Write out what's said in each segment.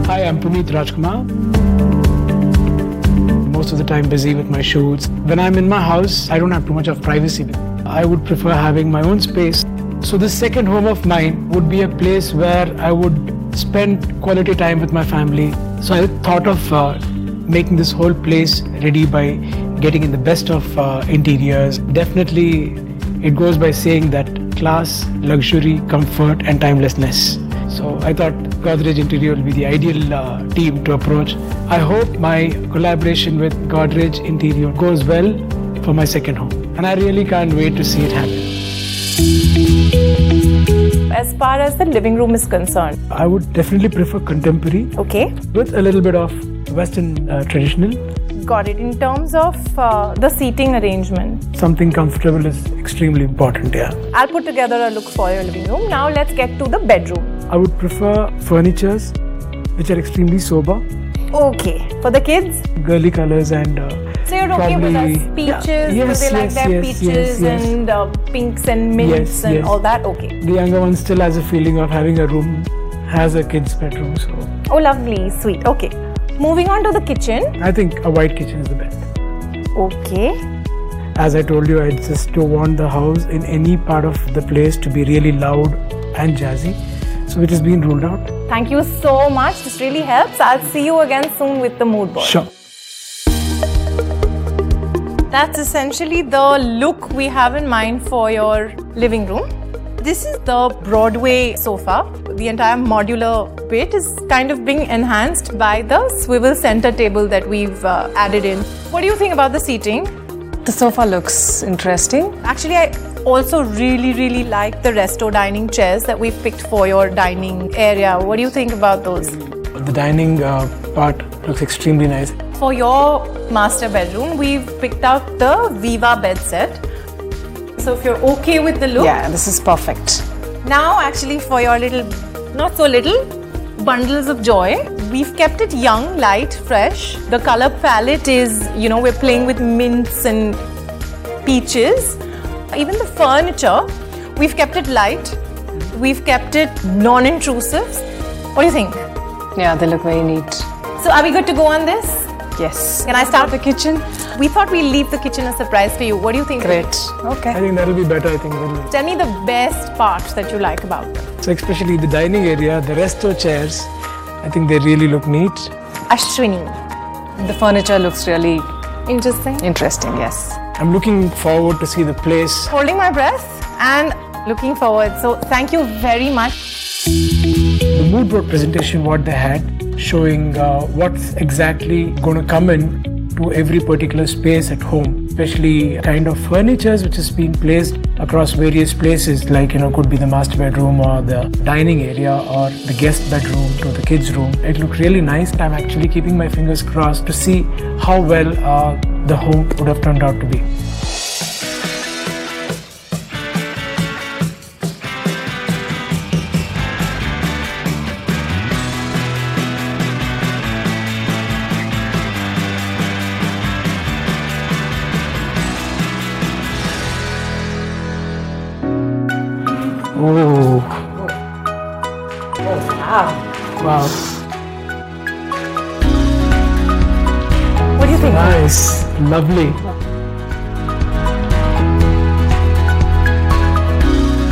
Hi, I'm Puneet Rajkumar. Most of the time busy with my shoots. When I'm in my house, I don't have too much of privacy. I would prefer having my own space. So the second home of mine would be a place where I would spend quality time with my family. So I thought of making this whole place ready by getting in the best of interiors. Definitely, it goes by saying that class, luxury, comfort and timelessness. So I thought Godrej Interior will be the ideal team to approach. I hope my collaboration with Godrej Interior goes well for my second home. And I really can't wait to see it happen. As far as the living room is concerned, I would definitely prefer contemporary. Okay. With a little bit of Western traditional. Got it. In terms of the seating arrangement, Something comfortable is extremely important, yeah. I'll put together a look for your living room. Now let's get to the bedroom. I would prefer furnitures which are extremely sober, Okay. For the kids, girly colors and so you're okay with probably- us peaches? Yeah. Do they like their Yes, peaches yes. and pinks and mints Yes, and yes. all that? Okay. The younger one still has a feeling of having a room, has a kid's bedroom, so Oh, lovely, sweet. Okay. Moving on to the kitchen. I think a white kitchen is the best. Okay. As I told you, I just don't want the house in any part of the place to be really loud and jazzy, so it has been ruled out. Thank you so much. This really helps. I'll see you again soon with the mood board. Sure. That's essentially the look we have in mind for your living room. This is the Broadway sofa. The entire modular bit is kind of being enhanced by the swivel center table that we've added in. What do you think about the seating? The sofa looks interesting. Actually, I also really like the resto dining chairs that we've picked for your dining area. What do you think about those? The dining part looks extremely nice. For your master bedroom, we've picked out the Viva bed set. So if you're okay with the look, Yeah, this is perfect. now actually for your little, not so little, bundles of joy, we've kept it young, light, fresh. The color palette is, we're playing with mints and peaches. Even the furniture, we've kept it light. We've kept it non-intrusive. What do you think? Yeah, they look very neat. So are we good to go on this? Yes. Can I start the kitchen? We thought we'd leave the kitchen a surprise for you. What do you think? Great. I Okay. think that'll be better, I think. Tell me the best parts that you like about them. So especially the dining area, the resto chairs, I think they really look neat. Ashwini. The furniture looks really Interesting. interesting, yes. I'm looking forward to see the place. Holding my breath and looking forward. So thank you very much. The mood board presentation, what they had, showing what's exactly going to come in to every particular space at home, especially kind of furnitures which has been placed across various places, like could be the master bedroom or the dining area or the guest bedroom to the kids room. It looked really nice. I'm actually keeping my fingers crossed to see how well the home would have turned out to be. Oh. Wow. What do you think? Nice. Lovely.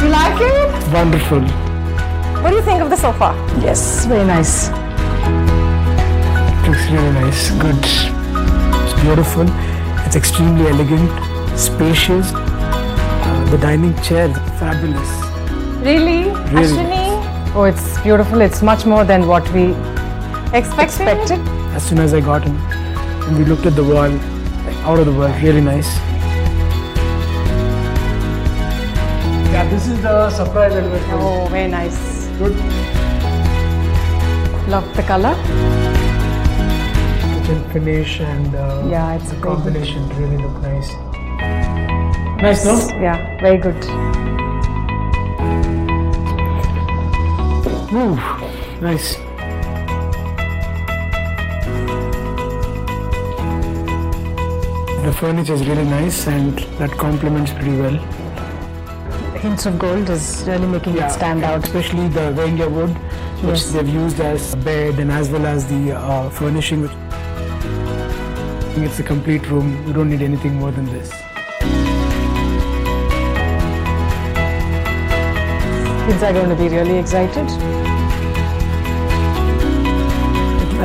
You like it? Wonderful. What do you think of the sofa? Yes, very nice. Looks really nice. Good. It's beautiful. It's extremely elegant, spacious. The dining chair, fabulous. Really? Ashwini? Oh, it's beautiful. It's much more than what we expected. As soon as I got in, and we looked at the wall, like out of the world, really nice. Yeah, this is the surprise element. Oh, very nice. Good. Love the color. Kitchen finish and Yeah, it's the very good. combination really look nice. Nice, no? Yeah, very good. Ooh, nice. The furniture is really nice and that complements pretty well. Hints of gold is really making it stand out. Especially the Vaingya wood which Yes. they've used as a bed and as well as the furnishing. It's a complete room. You don't need anything more than this. Kids are going to be really excited.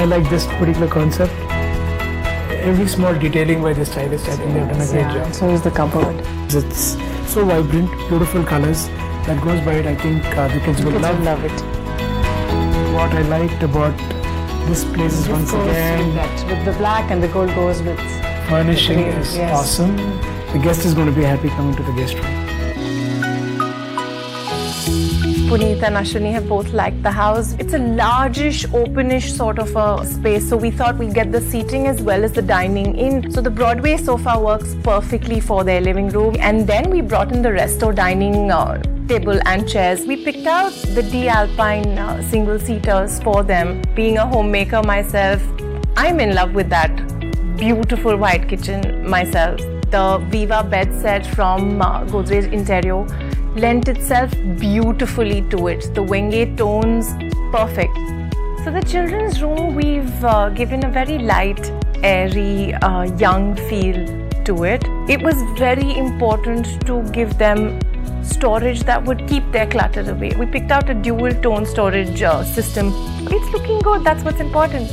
I like this particular concept. Every small detailing by the stylist, I think they've done a great Yeah, job. so is the cupboard. It's so vibrant, beautiful colors. That goes by it. I think the kids will Kids love. will love it. What I liked about this place is once Goes with again that, with the black and the gold goes with. furnishing green, is yes. awesome. The guest is going to be happy coming to the guest room. Puneet and Ashwini have both liked the house. It's a largish, openish sort of a space, so we thought we'd get the seating as well as the dining in. So the Broadway sofa works perfectly for their living room. And then we brought in the resto dining table and chairs. We picked out the D Alpine single seaters for them. Being a homemaker myself, I'm in love with that beautiful white kitchen myself. The Viva bed set from Godrej Interior lent itself beautifully to it. The Wenge tones, perfect. So the children's room, we've given a very light, airy, young feel to it. It was very important to give them storage that would keep their clutter away. We picked out a dual tone storage system. It's looking good, that's what's important.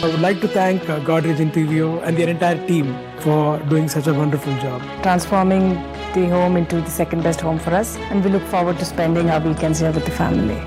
I would like to thank Godrej Interior and their entire team for doing such a wonderful job. Transforming the home into the second best home for us, and we look forward to spending our weekends here with the family.